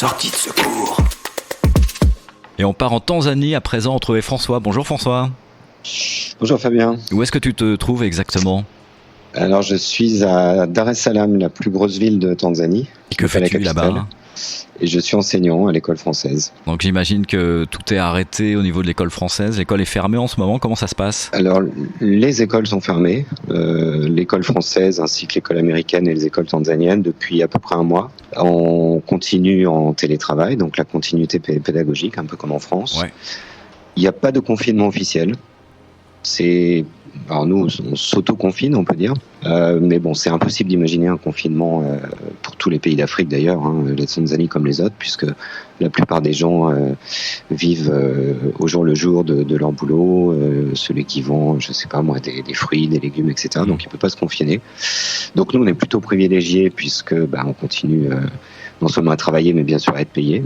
Sortie de secours. Et on part en Tanzanie à présent retrouver François. Bonjour François. Bonjour Fabien. Où est-ce que tu te trouves exactement ? Alors je suis à Dar es Salaam, la plus grosse ville de Tanzanie. Et que fais-tu là-bas ? Et je suis enseignant à l'école française. Donc j'imagine que tout est arrêté au niveau de l'école française. L'école est fermée en ce moment. Comment ça se passe ? Alors les écoles sont fermées. L'école française ainsi que l'école américaine et les écoles tanzaniennes depuis à peu près un mois. On continue en télétravail, donc la continuité pédagogique, un peu comme en France. Ouais. Il n'y a pas de confinement officiel. Alors nous, on s'auto-confine, on peut dire. Mais bon, c'est impossible d'imaginer un confinement pour tous les pays d'Afrique d'ailleurs, la Tanzanie comme les autres, puisque la plupart des gens vivent au jour le jour de leur boulot, celui qui vend, je sais pas moi, des fruits, des légumes, etc. Donc il peut pas se confiner. Donc nous, on est plutôt privilégiés puisque on continue non seulement à travailler, mais bien sûr à être payé.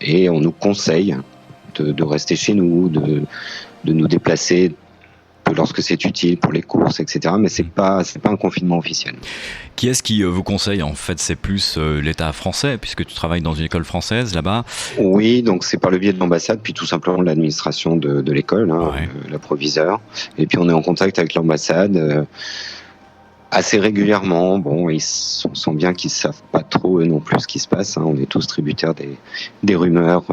Et on nous conseille de rester chez nous, de nous déplacer lorsque c'est utile pour les courses, etc. Mais c'est pas un confinement officiel. Qui est-ce qui vous conseille ? En fait, c'est plus l'État français, puisque tu travailles dans une école française là-bas. Oui, donc c'est par le biais de l'ambassade, puis tout simplement de l'administration de l'école, Ouais. la proviseure. Et puis on est en contact avec l'ambassade assez régulièrement. Bon, on sent bien qu'ils savent pas trop eux non plus ce qui se passe. On est tous tributaires des rumeurs,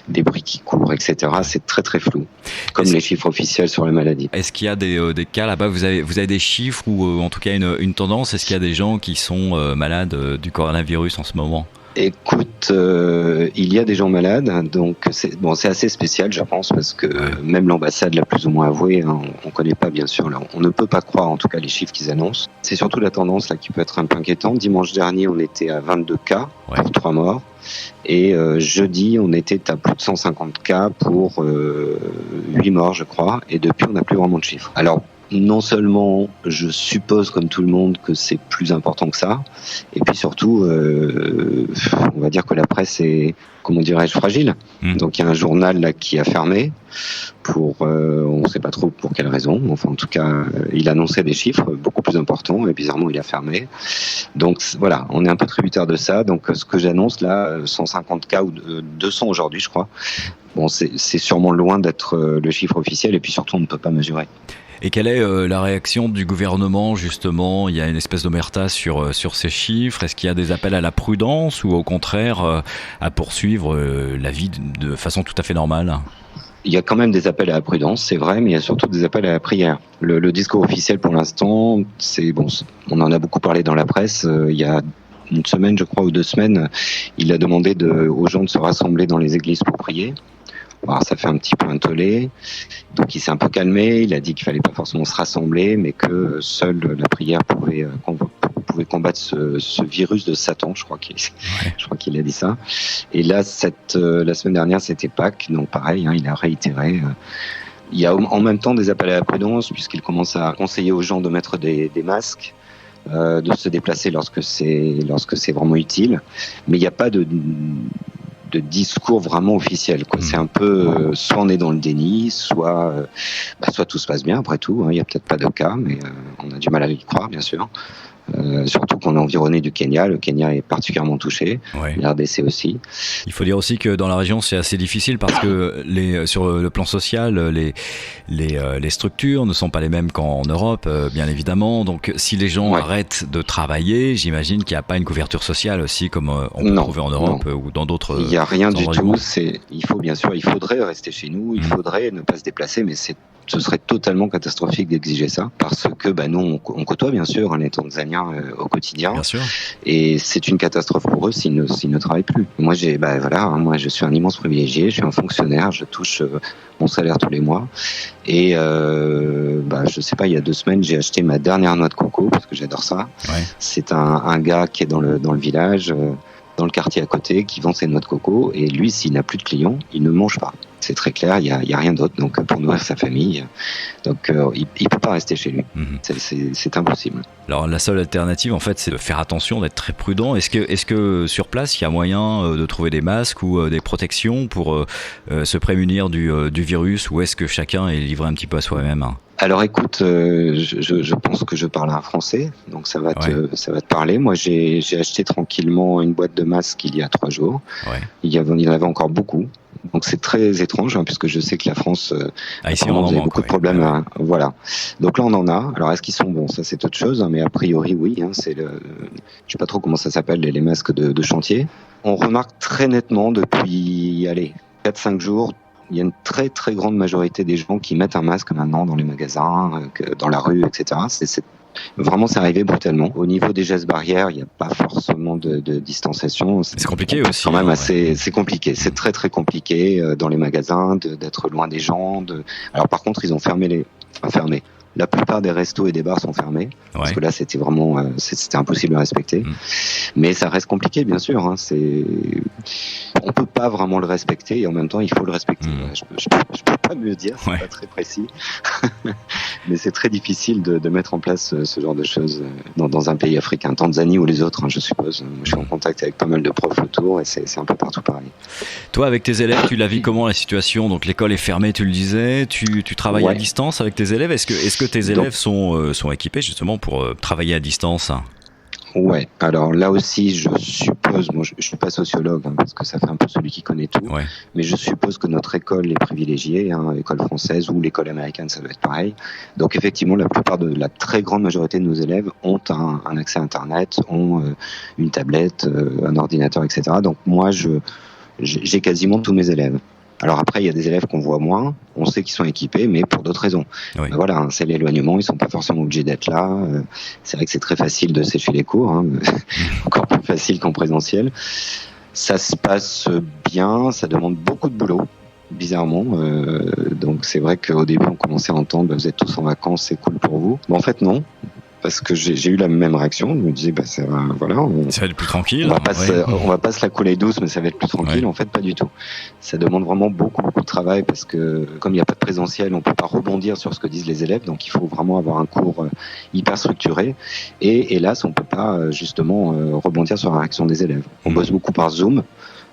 des bruits qui courent, etc. C'est très très flou, comme les chiffres officiels sur la maladie. Est-ce qu'il y a des cas là-bas ? Vous avez des chiffres ou en tout cas une tendance ? Est-ce qu'il y a des gens qui sont malades du coronavirus en ce moment ? Écoute, il y a des gens malades, donc c'est assez spécial, je pense, parce que même l'ambassade l'a plus ou moins avoué. On connaît pas, bien sûr, on ne peut pas croire, en tout cas, les chiffres qu'ils annoncent. C'est surtout la tendance là qui peut être un peu inquiétante. Dimanche dernier, on était à 22 cas pour 3 morts, et jeudi, on était à plus de 150 cas pour 8 morts, je crois, et depuis, on n'a plus vraiment de chiffres. Alors, non seulement, je suppose comme tout le monde que c'est plus important que ça, et puis surtout, on va dire que la presse est, comment dirais-je, fragile. Donc il y a un journal là qui a fermé pour, on ne sait pas trop pour quelle raison. Enfin, en tout cas, il annonçait des chiffres beaucoup plus importants et bizarrement il a fermé. Donc voilà, on est un peu tributaire de ça. Donc ce que j'annonce là, 150 cas ou 200 aujourd'hui, je crois. Bon, c'est sûrement loin d'être le chiffre officiel et puis surtout on ne peut pas mesurer. Et quelle est la réaction du gouvernement, justement ? Il y a une espèce d'omerta sur ces chiffres. Est-ce qu'il y a des appels à la prudence ou au contraire à poursuivre la vie de façon tout à fait normale ? Il y a quand même des appels à la prudence, c'est vrai, mais il y a surtout des appels à la prière. Le discours officiel pour l'instant, on en a beaucoup parlé dans la presse. Il y a une semaine, je crois, ou 2 semaines, il a demandé aux gens de se rassembler dans les églises pour prier. Alors, ça fait un petit peu un tollé, donc il s'est un peu calmé, il a dit qu'il fallait pas forcément se rassembler, mais que seule la prière pouvait combattre ce virus de Satan, je crois qu'il a dit ça. Et là, la semaine dernière, c'était Pâques, donc pareil, il a réitéré. Il y a en même temps des appels à la prudence, puisqu'il commence à conseiller aux gens de mettre des masques, de se déplacer lorsque c'est vraiment utile, mais il n'y a pas de discours vraiment officiel, quoi. C'est un peu soit on est dans le déni, soit tout se passe bien après tout. Il y a peut-être pas de cas, mais on a du mal à y croire, bien sûr. Surtout qu'on est environné du Kenya. Le Kenya est particulièrement touché, la RDC aussi. Il faut dire aussi que dans la région c'est assez difficile parce que sur le plan social les structures ne sont pas les mêmes qu'en Europe, bien évidemment. Donc si les gens arrêtent de travailler, j'imagine qu'il n'y a pas une couverture sociale aussi comme on peut trouver en Europe ou dans d'autres. Il n'y a rien du tout. Il faudrait rester chez nous, il faudrait ne pas se déplacer, mais ce serait totalement catastrophique d'exiger ça, parce que nous on côtoie bien sûr les Tanzaniens au quotidien, bien sûr. Et c'est une catastrophe pour eux s'ils ne travaillent plus. Moi moi je suis un immense privilégié, je suis un fonctionnaire, je touche mon salaire tous les mois, et je sais pas, il y a 2 semaines j'ai acheté ma dernière noix de coco parce que j'adore ça. C'est un gars qui est dans le village, dans le quartier à côté, qui vend ses noix de coco, et lui, s'il n'a plus de clients, il ne mange pas. C'est très clair, il y a rien d'autre. Donc pour nourrir sa famille, donc il peut pas rester chez lui. C'est impossible. Alors la seule alternative, en fait, c'est de faire attention, d'être très prudent. Est-ce que sur place, il y a moyen de trouver des masques ou des protections pour se prémunir du virus, ou est-ce que chacun est livré un petit peu à soi-même ? Alors écoute, je pense que je parle un français, donc ça va te parler. Moi, j'ai acheté tranquillement une boîte de masques il y a 3 jours. Ouais. Il y en avait encore beaucoup. Donc c'est très étrange, hein, puisque je sais que la France, ici on en vous avez manque, beaucoup de problèmes. Hein, voilà. Donc là on en a. Alors est-ce qu'ils sont bons? Ça c'est autre chose, hein, mais a priori oui. Hein, je sais pas trop comment ça s'appelle, les masques de chantier. On remarque très nettement depuis, 4-5 jours. Il y a une très très grande majorité des gens qui mettent un masque maintenant dans les magasins, dans la rue, etc. Vraiment, c'est arrivé brutalement. Au niveau des gestes barrières, il n'y a pas forcément de distanciation. C'est compliqué aussi. Quand même c'est compliqué. C'est très très compliqué dans les magasins d'être loin des gens. Alors par contre, ils ont fermé. La plupart des restos et des bars sont fermés parce que là, c'était vraiment, c'était impossible à respecter. Mais ça reste compliqué, bien sûr. Hein. On peut pas vraiment le respecter et en même temps, il faut le respecter. Je peux pas mieux dire, c'est pas très précis. Mais c'est très difficile de mettre en place ce genre de choses dans un pays africain, Tanzanie ou les autres, hein, je suppose. Je suis en contact avec pas mal de profs autour et c'est un peu partout pareil. Toi, avec tes élèves, tu la vis comment la situation? Donc l'école est fermée, tu le disais. Tu travailles à distance avec tes élèves. Est-ce que tes élèves sont équipés justement pour travailler à distance? Ouais, alors là aussi, je suppose, je suis pas sociologue, hein, parce que ça fait un peu celui qui connaît tout, mais je suppose que notre école est privilégiée, hein, l'école française ou l'école américaine, ça doit être pareil. Donc effectivement, la très grande majorité de nos élèves ont un accès à Internet, ont une tablette, un ordinateur, etc. Donc moi, j'ai quasiment tous mes élèves. Alors après, il y a des élèves qu'on voit moins, on sait qu'ils sont équipés, mais pour d'autres raisons. Voilà, hein, c'est l'éloignement, ils sont pas forcément obligés d'être là. C'est vrai que c'est très facile de sécher les cours, hein, encore plus facile qu'en présentiel. Ça se passe bien, ça demande beaucoup de boulot, bizarrement. Donc c'est vrai qu'au début, on commençait à entendre, vous êtes tous en vacances, c'est cool pour vous. Mais en fait, non. Parce que j'ai eu la même réaction. Je me disais, ça va être plus tranquille. On va pas se la couler douce, mais ça va être plus tranquille. En fait, pas du tout. Ça demande vraiment beaucoup de travail parce que comme il n'y a pas de présentiel, on peut pas rebondir sur ce que disent les élèves. Donc, il faut vraiment avoir un cours hyper structuré. Et hélas, on peut pas justement rebondir sur la réaction des élèves. On bosse beaucoup par Zoom.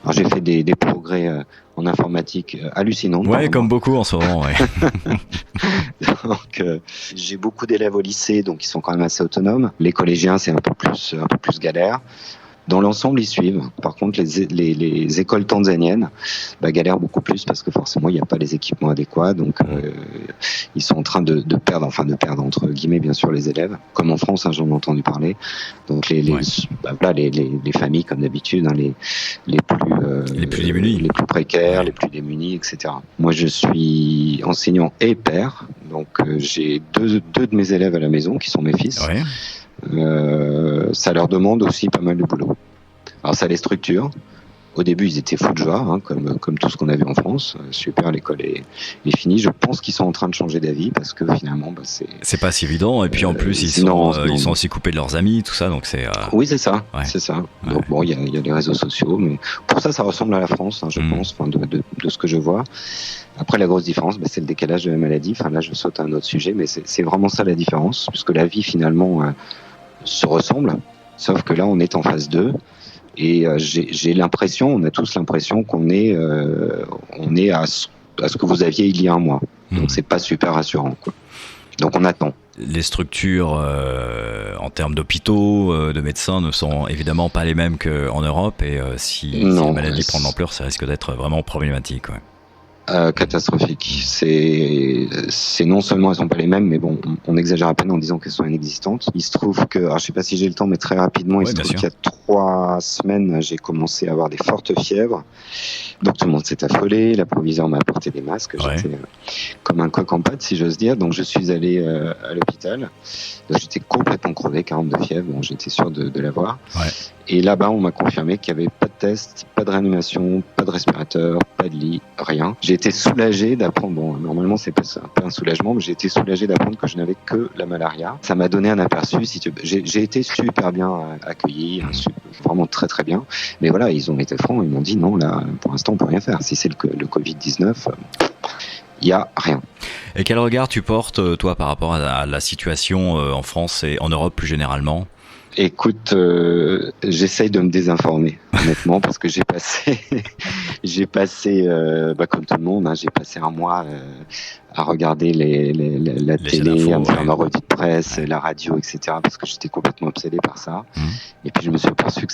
Alors, j'ai fait des progrès en informatique hallucinants. Comme beaucoup en ce moment. Donc, j'ai beaucoup d'élèves au lycée, donc ils sont quand même assez autonomes. Les collégiens, c'est un peu plus galère. Dans l'ensemble, ils suivent. Par contre, les écoles tanzaniennes galèrent beaucoup plus parce que forcément, il n'y a pas les équipements adéquats. Donc, ils sont en train de perdre entre guillemets, bien sûr, les élèves. Comme en France, hein, j'en ai entendu parler. Donc, les familles, comme d'habitude, hein, les plus démunis, les plus précaires, les plus démunis, etc. Moi, je suis enseignant et père. Donc, j'ai deux de mes élèves à la maison qui sont mes fils. Ça leur demande aussi pas mal de boulot. Alors ça les structure. Au début, ils étaient fous de joie, hein, comme tout ce qu'on avait en France. Super, l'école est finie. Je pense qu'ils sont en train de changer d'avis parce que finalement, c'est pas si évident. Et puis en plus, ils sont aussi coupés de leurs amis, tout ça. Donc c'est. Oui, c'est ça. C'est ça. Donc bon, il y a les réseaux sociaux, mais pour ça ressemble à la France, hein, je pense, de ce que je vois. Après, la grosse différence, c'est le décalage de la maladie. Enfin, là, je saute à un autre sujet, mais c'est vraiment ça la différence, puisque la vie finalement se ressemble, sauf que là, on est en phase 2. Et j'ai l'impression, on a tous l'impression qu'on est à ce que vous aviez il y a un mois. Donc c'est pas super rassurant, quoi. Donc on attend. Les structures en termes d'hôpitaux, de médecins ne sont évidemment pas les mêmes qu'en Europe. Et si la maladie prend de l'ampleur, ça risque d'être vraiment problématique. Catastrophique. C'est non seulement elles sont pas les mêmes, mais bon, on exagère à peine en disant qu'elles sont inexistantes. Il se trouve que, alors je sais pas si j'ai le temps, mais très rapidement, il se trouve qu'il y a 3 semaines, j'ai commencé à avoir des fortes fièvres. Donc tout le monde s'est affolé. La proviseure m'a apporté des masques. J'étais comme un coq en pâte, si j'ose dire. Donc je suis allé à l'hôpital. J'étais complètement crevé, 42 fièvres. Bon, j'étais sûr de l'avoir. Et là-bas, on m'a confirmé qu'il n'y avait pas de test, pas de réanimation, pas de respirateur, pas de lit, rien. J'ai été soulagé d'apprendre, bon, normalement c'est pas un soulagement, mais j'ai été soulagé d'apprendre que je n'avais que la malaria. Ça m'a donné un aperçu, j'ai été super bien accueilli, vraiment très très bien. Mais voilà, ils ont été francs, ils m'ont dit non, là, pour l'instant on peut rien faire. Si c'est le Covid-19, il n'y a rien. Et quel regard tu portes, toi, par rapport à la situation en France et en Europe plus généralement ? Écoute, j'essaye de me désinformer, honnêtement, parce que j'ai passé, comme tout le monde, hein, j'ai passé un mois à regarder la télé, à me faire ma revue de presse, la radio, etc., parce que j'étais complètement obsédé par ça. Et puis je me suis aperçu que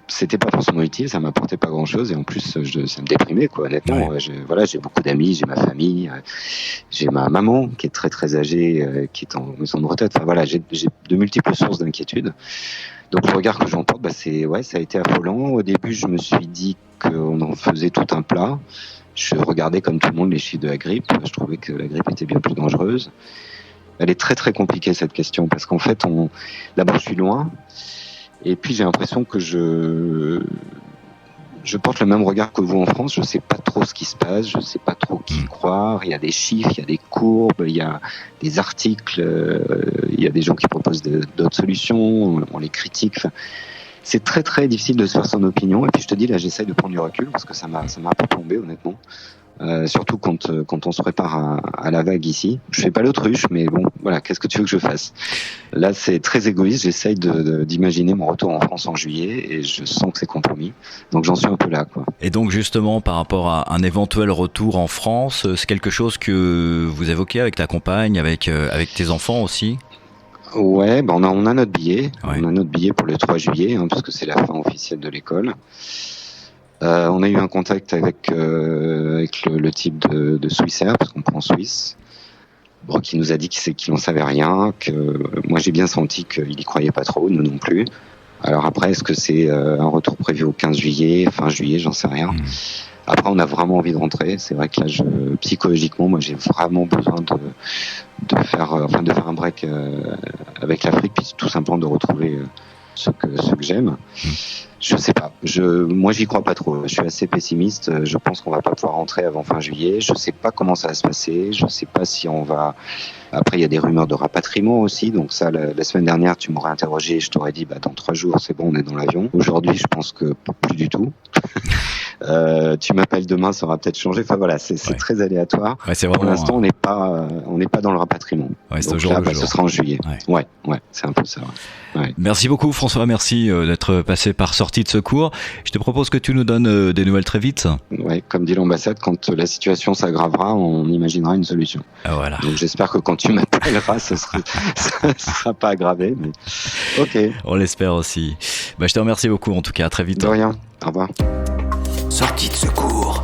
c'était pas forcément utile, ça m'apportait pas grand chose, et en plus ça me déprimait, quoi, honnêtement. J'ai beaucoup d'amis, j'ai ma famille, j'ai ma maman qui est très très âgée, qui est en maison de retraite. Enfin voilà, j'ai de multiples sources d'inquiétude. Donc le regard que j'en porte, ça a été affolant. Au début, je me suis dit qu'on en faisait tout un plat. Je regardais comme tout le monde les chiffres de la grippe. Je trouvais que la grippe était bien plus dangereuse. Elle est très très compliquée, cette question, parce qu'en fait, d'abord je suis loin. Et puis j'ai l'impression que je porte le même regard que vous en France. Je sais pas trop ce qui se passe, je sais pas trop qui croire. Il y a des chiffres, il y a des courbes, il y a des articles, il y a des gens qui proposent d'autres solutions, on les critique. Enfin, c'est très très difficile de se faire son opinion. Et puis je te dis, là, j'essaye de prendre du recul parce que ça m'a un peu plombé, honnêtement. Surtout quand on se prépare à la vague ici. Je fais pas l'autruche, mais bon, voilà, qu'est-ce que tu veux que je fasse? Là, c'est très égoïste. J'essaye d'imaginer mon retour en France en juillet et je sens que c'est compromis. Donc j'en suis un peu là, quoi. Et donc justement, par rapport à un éventuel retour en France, c'est quelque chose que vous évoquez avec ta compagne, avec tes enfants aussi? Ouais, on a notre billet. Ouais. On a notre billet pour le 3 juillet, parce que c'est la fin officielle de l'école. On a eu un contact avec le type de Swissair, parce qu'on prend en Suisse, qui nous a dit qu'il n'en savait rien, que moi j'ai bien senti qu'il y croyait pas trop, nous non plus. Alors après, est-ce que c'est un retour prévu au 15 juillet, fin juillet, j'en sais rien. Après, on a vraiment envie de rentrer. C'est vrai que là, psychologiquement, moi, j'ai vraiment besoin de faire un break avec l'Afrique, puis tout simplement de retrouver ce que j'aime. Je sais pas. Moi, j'y crois pas trop. Je suis assez pessimiste. Je pense qu'on va pas pouvoir rentrer avant fin juillet. Je sais pas comment ça va se passer. Je sais pas si on va. Après, il y a des rumeurs de rapatriement aussi. Donc ça, la semaine dernière, tu m'aurais interrogé. Je t'aurais dit, dans 3 jours, c'est bon, on est dans l'avion. Aujourd'hui, je pense que plus du tout. Tu m'appelles demain, ça aura peut-être changé. Enfin voilà, c'est très aléatoire. Ouais, c'est vraiment, pour l'instant, on n'est pas dans le rapatriement. Ouais, donc là, ce sera en juillet. Ouais, c'est un peu ça. Ouais. Merci beaucoup, François. Merci d'être passé par Sortie de Secours. Je te propose que tu nous donnes des nouvelles très vite. Ouais, comme dit l'ambassade, quand la situation s'aggravera, on imaginera une solution. Voilà. Donc j'espère que quand tu m'appelleras, ça sera pas aggravé. Mais ok. On l'espère aussi. Je te remercie beaucoup. En tout cas, à très vite. De rien. Au revoir. Sortie de secours.